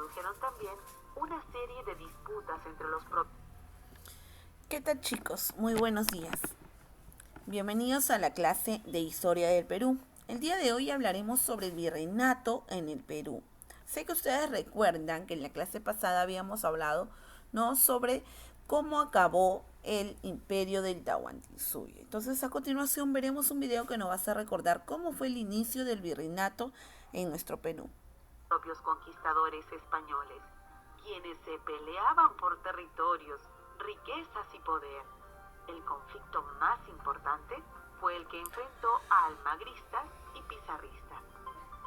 produjeron también una serie de disputas entre los propios. ¿Qué tal, chicos? Muy buenos días. Bienvenidos a la clase de Historia del Perú. El día de hoy hablaremos sobre el virreinato en el Perú. Sé que ustedes recuerdan que en la clase pasada habíamos hablado, ¿no?, sobre cómo acabó el imperio del Tahuantinsuyo. Entonces, a continuación veremos un video que nos va a hacer recordar cómo fue el inicio del virreinato en nuestro Perú. Propios conquistadores españoles, quienes se peleaban por territorios, riquezas y poder. El conflicto más importante fue el que enfrentó a almagristas y pizarristas.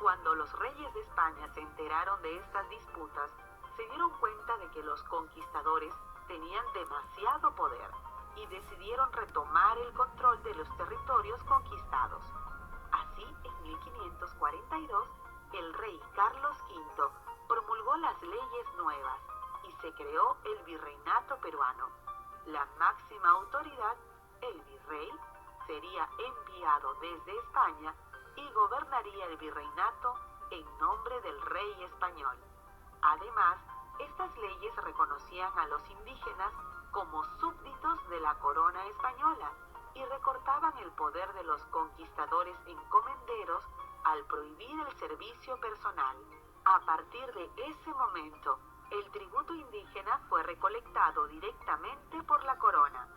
Cuando los reyes de España se enteraron de estas disputas, se dieron cuenta de que los conquistadores tenían demasiado poder y decidieron retomar el control de los territorios conquistados. Así, en 1542, el rey Carlos V promulgó las leyes nuevas y se creó el virreinato peruano. La máxima autoridad, el virrey, sería enviado desde España y gobernaría el virreinato en nombre del rey español. Además, estas leyes reconocían a los indígenas como súbditos de la corona española y recortaban el poder de los conquistadores encomenderos al prohibir el servicio personal. A partir de ese momento, el tributo indígena fue recolectado directamente por la corona.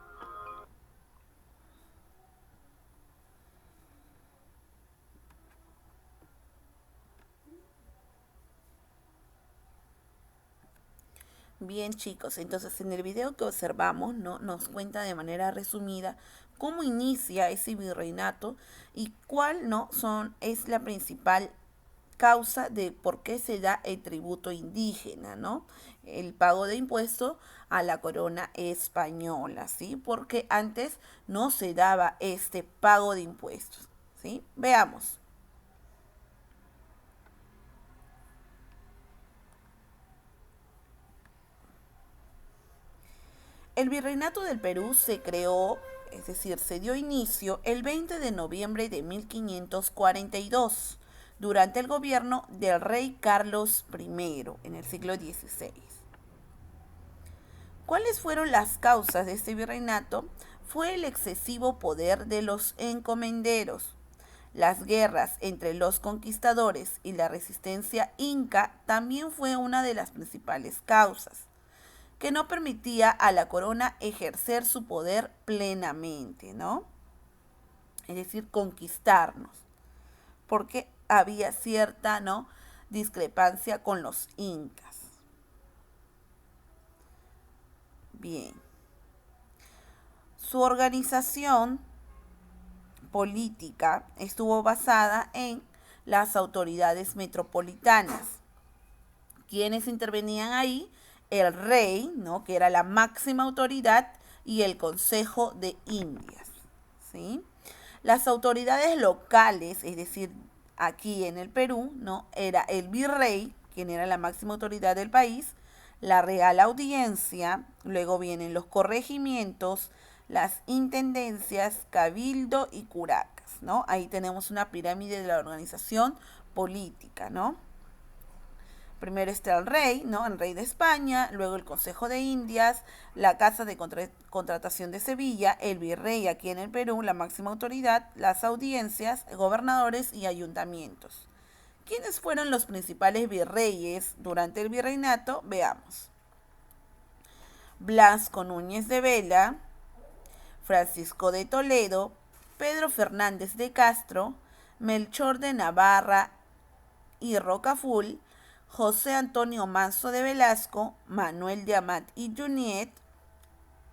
Bien, chicos, entonces en el video que observamos, ¿no?, nos cuenta de manera resumida cómo inicia ese virreinato y cuál, ¿no?, es la principal causa de por qué se da el tributo indígena, ¿no? El pago de impuesto a la corona española, ¿sí? Porque antes no se daba este pago de impuestos, ¿sí? Veamos. El Virreinato del Perú se creó, es decir, se dio inicio el 20 de noviembre de 1542, durante el gobierno del rey Carlos I en el siglo XVI. ¿Cuáles fueron las causas de este virreinato? Fue el excesivo poder de los encomenderos. Las guerras entre los conquistadores y la resistencia inca también fue una de las principales causas, que no permitía a la corona ejercer su poder plenamente, ¿no? Es decir, conquistarnos, porque había cierta, ¿no?, discrepancia con los incas. Bien. Su organización política estuvo basada en las autoridades metropolitanas. ¿Quiénes intervenían ahí? El rey, ¿no?, que era la máxima autoridad, y el Consejo de Indias, ¿sí? Las autoridades locales, es decir, aquí en el Perú, ¿no?, era el virrey, quien era la máxima autoridad del país, la Real Audiencia, luego vienen los corregimientos, las intendencias, cabildo y curacas, ¿no? Ahí tenemos una pirámide de la organización política, ¿no? Primero está el rey, ¿no?, el rey de España, luego el Consejo de Indias, la Casa de Contratación de Sevilla, el virrey aquí en el Perú, la máxima autoridad, las audiencias, gobernadores y ayuntamientos. ¿Quiénes fueron los principales virreyes durante el virreinato? Veamos. Blasco Núñez de Vela, Francisco de Toledo, Pedro Fernández de Castro, Melchor de Navarra y Rocaful, José Antonio Manso de Velasco, Manuel de Amat y Juníet,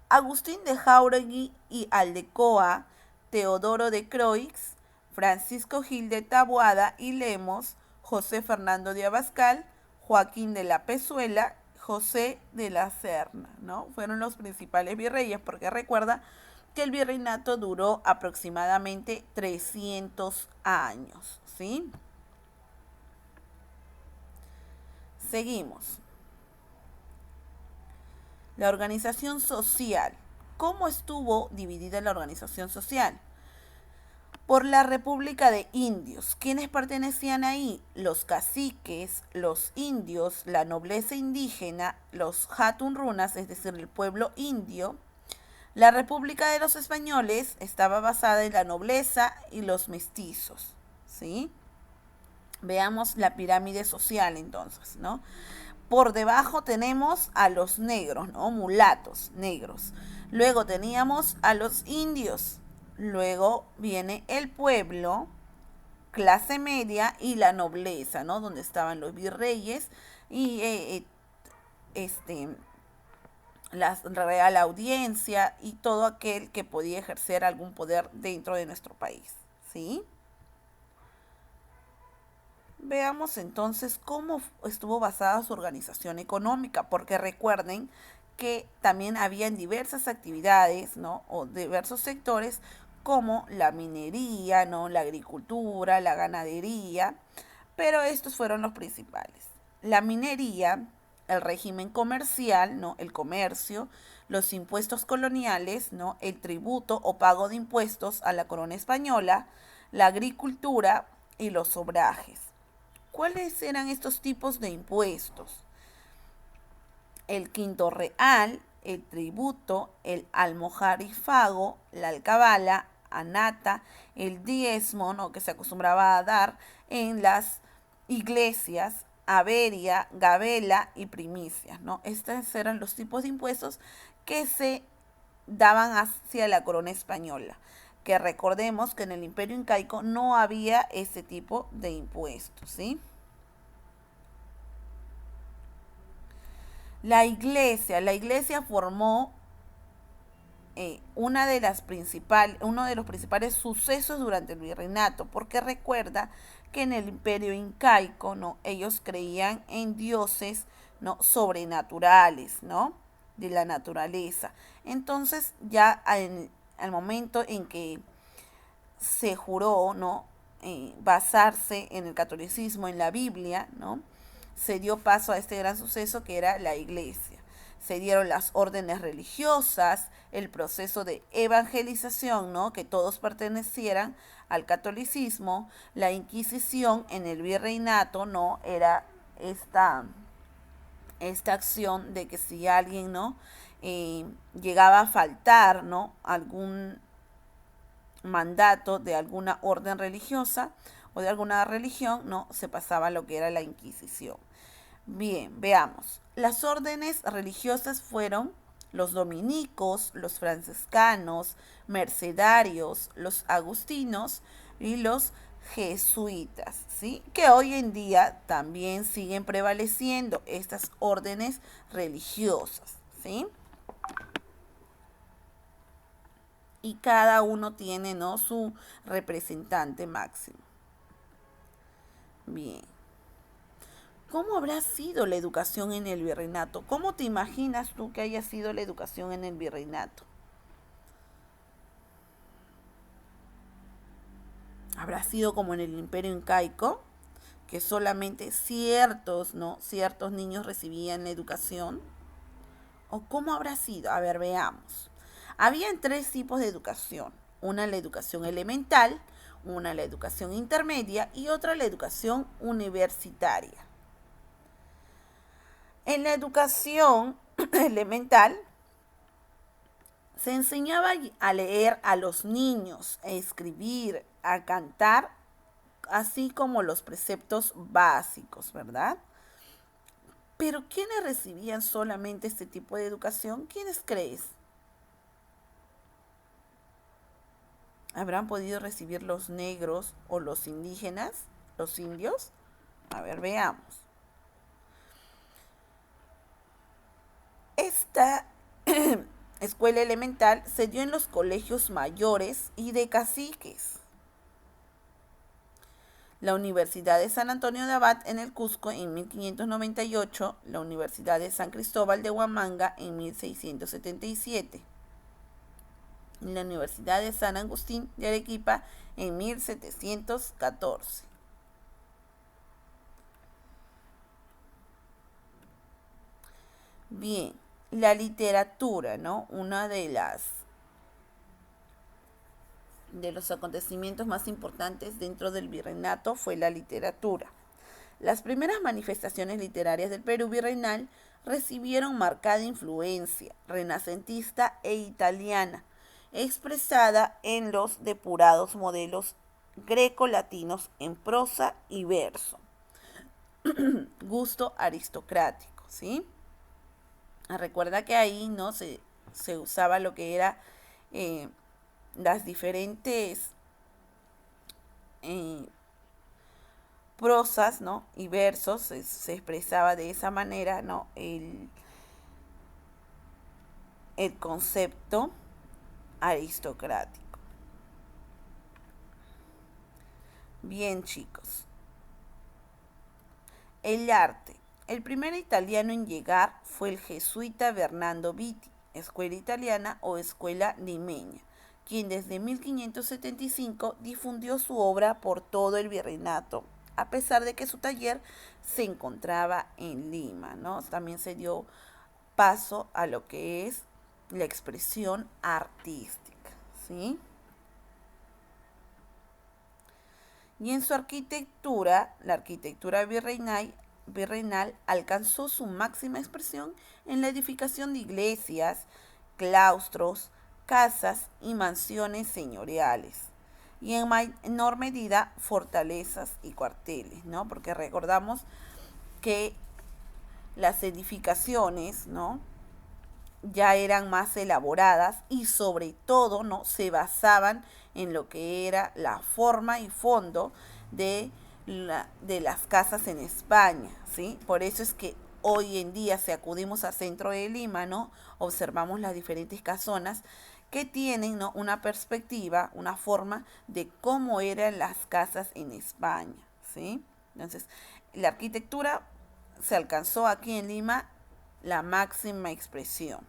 Agustín de Jáuregui y Aldecoa, Teodoro de Croix, Francisco Gil de Taboada y Lemos, José Fernando de Abascal, Joaquín de la Pezuela, José de la Serna, ¿no? Fueron los principales virreyes, porque recuerda que el virreinato duró aproximadamente 300 años, ¿sí? Seguimos. La organización social. ¿Cómo estuvo dividida la organización social? por la República de Indios. ¿Quiénes pertenecían ahí? Los caciques, los indios, la nobleza indígena, los Hatun Runas, es decir, el pueblo indio. La República de los Españoles estaba basada en la nobleza y los mestizos, ¿sí? Veamos la pirámide social entonces, ¿no? Por debajo tenemos a los negros, ¿no? Mulatos, negros. Luego teníamos a los indios. Luego viene el pueblo, clase media y la nobleza, ¿no? Donde estaban los virreyes y la real audiencia y todo aquel que podía ejercer algún poder dentro de nuestro país, ¿sí? Veamos entonces cómo estuvo basada su organización económica, porque recuerden que también habían diversas actividades, ¿no? O diversos sectores como la minería, ¿no? La agricultura, la ganadería, pero estos fueron los principales. La minería, el régimen comercial, ¿no? El comercio, los impuestos coloniales, ¿no? El tributo o pago de impuestos a la corona española, la agricultura y los obrajes. ¿Cuáles eran estos tipos de impuestos? El quinto real, el tributo, el almojarifago, la alcabala, anata, el diezmo, ¿no? Que se acostumbraba a dar en las iglesias, averia, gabela y primicias, ¿no? Estos eran los tipos de impuestos que se daban hacia la corona española. Que recordemos que en el Imperio Incaico no había ese tipo de impuestos, ¿sí? La iglesia formó uno de los principales sucesos durante el virreinato, porque recuerda que en el Imperio Incaico, ¿no? Ellos creían en dioses, ¿no? Sobrenaturales, ¿no? De la naturaleza. Entonces, ya al momento en que se juró, ¿no? Basarse en el catolicismo, en la Biblia, ¿no? Se dio paso a este gran suceso que era la iglesia. Se dieron las órdenes religiosas, el proceso de evangelización, ¿no? Que todos pertenecieran al catolicismo, la Inquisición en el virreinato, ¿no? Era esta acción de que si alguien, ¿no? Llegaba a faltar, ¿no? Algún mandato de alguna orden religiosa o de alguna religión, no se pasaba lo que era la Inquisición. Bien, veamos. Las órdenes religiosas fueron los dominicos, los franciscanos, mercedarios, los agustinos y los jesuitas, ¿sí? Que hoy en día también siguen prevaleciendo estas órdenes religiosas, ¿sí? Y cada uno tiene, ¿no? Su representante máximo. Bien. ¿Cómo habrá sido la educación en el virreinato? ¿Cómo te imaginas tú que haya sido la educación en el virreinato? ¿Habrá sido como en el Imperio Incaico, que solamente ciertos, ¿no? Ciertos niños recibían la educación? ¿O cómo habrá sido? A ver, veamos. Habían tres tipos de educación. Una la educación elemental, una la educación intermedia y otra la educación universitaria. En la educación elemental se enseñaba a leer a los niños, a escribir, a cantar, así como los preceptos básicos, ¿verdad? Pero ¿quiénes recibían solamente este tipo de educación? ¿Quiénes crees? ¿Habrán podido recibir los negros o los indígenas, los indios? A ver, veamos. Esta escuela elemental se dio en los colegios mayores y de caciques. La Universidad de San Antonio de Abad en el Cusco en 1598, la Universidad de San Cristóbal de Huamanga en 1677, y la Universidad de San Agustín de Arequipa en 1714. Bien, la literatura, ¿no? Una de las de los acontecimientos más importantes dentro del virreinato fue la literatura. Las primeras manifestaciones literarias del Perú virreinal recibieron marcada influencia renacentista e italiana, expresada en los depurados modelos greco-latinos en prosa y verso. Gusto aristocrático, ¿sí? Recuerda que ahí no se usaba lo que era las diferentes eh, prosas, ¿no? Y versos, se expresaba de esa manera, ¿no? El concepto aristocrático. Bien, chicos. El arte. El primer italiano en llegar fue el jesuita Bernardo Vitti, escuela italiana o escuela limeña, quien desde 1575 difundió su obra por todo el virreinato, a pesar de que su taller se encontraba en Lima, ¿no? También se dio paso a lo que es la expresión artística, ¿sí? Y en su arquitectura, la arquitectura virreinal alcanzó su máxima expresión en la edificación de iglesias, claustros, casas y mansiones señoriales. Y en menor medida fortalezas y cuarteles, ¿no? Porque recordamos que las edificaciones, ¿no?, ya eran más elaboradas y sobre todo, ¿no?, se basaban en lo que era la forma y fondo de las casas en España, ¿sí? Por eso es que hoy en día, si acudimos al centro de Lima, ¿no?, observamos las diferentes casonas que tienen, ¿no?, una perspectiva, una forma de cómo eran las casas en España, ¿sí? Entonces, la arquitectura se alcanzó aquí en Lima la máxima expresión.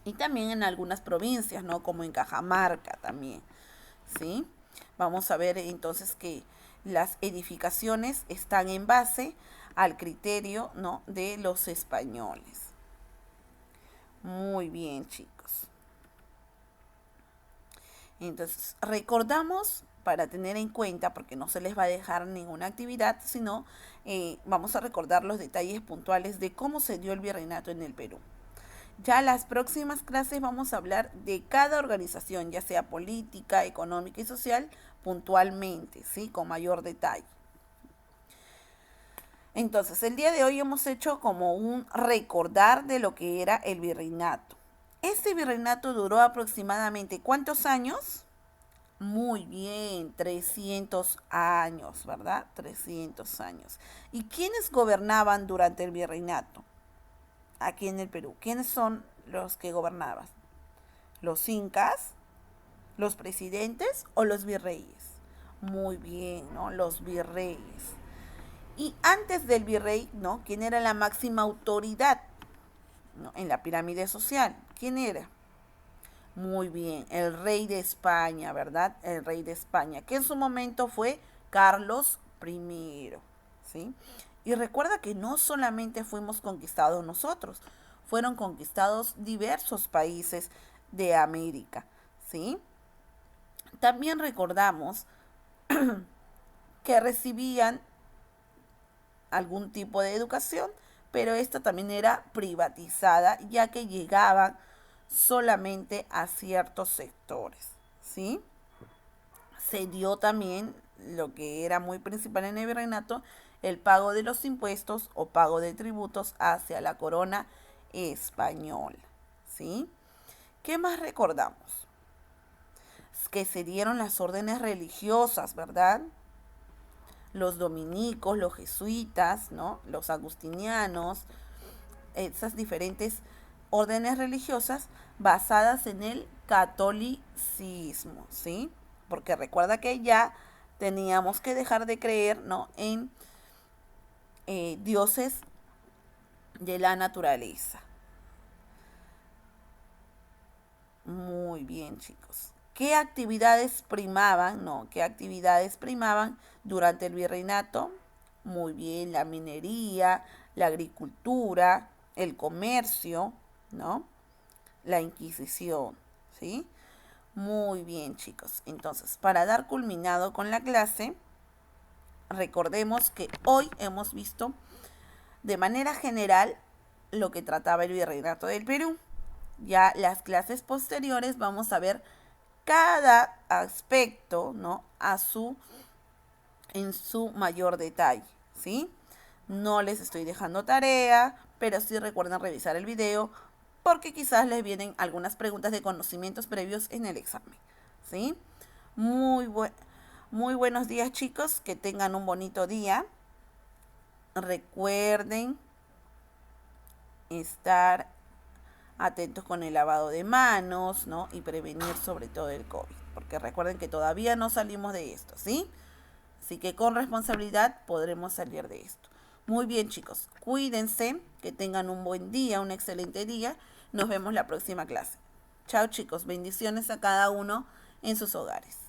Y también en algunas provincias, ¿no?, como en Cajamarca también, ¿sí? Vamos a ver entonces que las edificaciones están en base al criterio, ¿no?, de los españoles. Muy bien, chicos. Entonces, recordamos para tener en cuenta, porque no se les va a dejar ninguna actividad, sino vamos a recordar los detalles puntuales de cómo se dio el virreinato en el Perú. Ya las próximas clases vamos a hablar de cada organización, ya sea política, económica y social, puntualmente, ¿sí?, con mayor detalle. Entonces, el día de hoy hemos hecho como un recordar de lo que era el virreinato. Este virreinato duró aproximadamente ¿cuántos años? Muy bien, 300 años, ¿verdad? 300 años. ¿Y quiénes gobernaban durante el virreinato aquí en el Perú? ¿Quiénes son los que gobernaban? ¿Los incas, los presidentes o los virreyes? Muy bien, ¿no? Los virreyes. Y antes del virrey, ¿no?, ¿quién era la máxima autoridad, ¿no?, en la pirámide social? ¿Quién era? Muy bien, el rey de España, ¿verdad? El rey de España, que en su momento fue Carlos I, ¿sí? Y recuerda que no solamente fuimos conquistados nosotros, fueron conquistados diversos países de América, ¿sí? También recordamos que recibían algún tipo de educación, pero esta también era privatizada, ya que llegaban solamente a ciertos sectores, ¿sí? Se dio también lo que era muy principal en el virreinato, el pago de los impuestos o pago de tributos hacia la corona española, ¿sí? ¿Qué más recordamos? Que se dieron las órdenes religiosas, ¿verdad? Los dominicos, los jesuitas, ¿no?, los agustinianos, esas diferentes órdenes religiosas basadas en el catolicismo, ¿sí? Porque recuerda que ya teníamos que dejar de creer, ¿no?, en dioses de la naturaleza. Muy bien, chicos. ¿Qué actividades primaban, no? ¿Qué actividades primaban durante el virreinato? Muy bien, la minería, la agricultura, el comercio, ¿no?, la Inquisición, ¿sí? Muy bien, chicos. Entonces, para dar culminado con la clase, recordemos que hoy hemos visto de manera general lo que trataba el Virreinato del Perú. Ya las clases posteriores vamos a ver cada aspecto, ¿no? En su mayor detalle, ¿sí? No les estoy dejando tarea, pero sí recuerden revisar el video porque quizás les vienen algunas preguntas de conocimientos previos en el examen, ¿sí? Muy, muy buenos días, chicos, que tengan un bonito día. Recuerden estar atentos con el lavado de manos, ¿no? Y prevenir sobre todo el COVID, porque recuerden que todavía no salimos de esto, ¿sí? Así que con responsabilidad podremos salir de esto. Muy bien, chicos, cuídense, que tengan un buen día, un excelente día. Nos vemos la próxima clase. Chao, chicos, bendiciones a cada uno en sus hogares.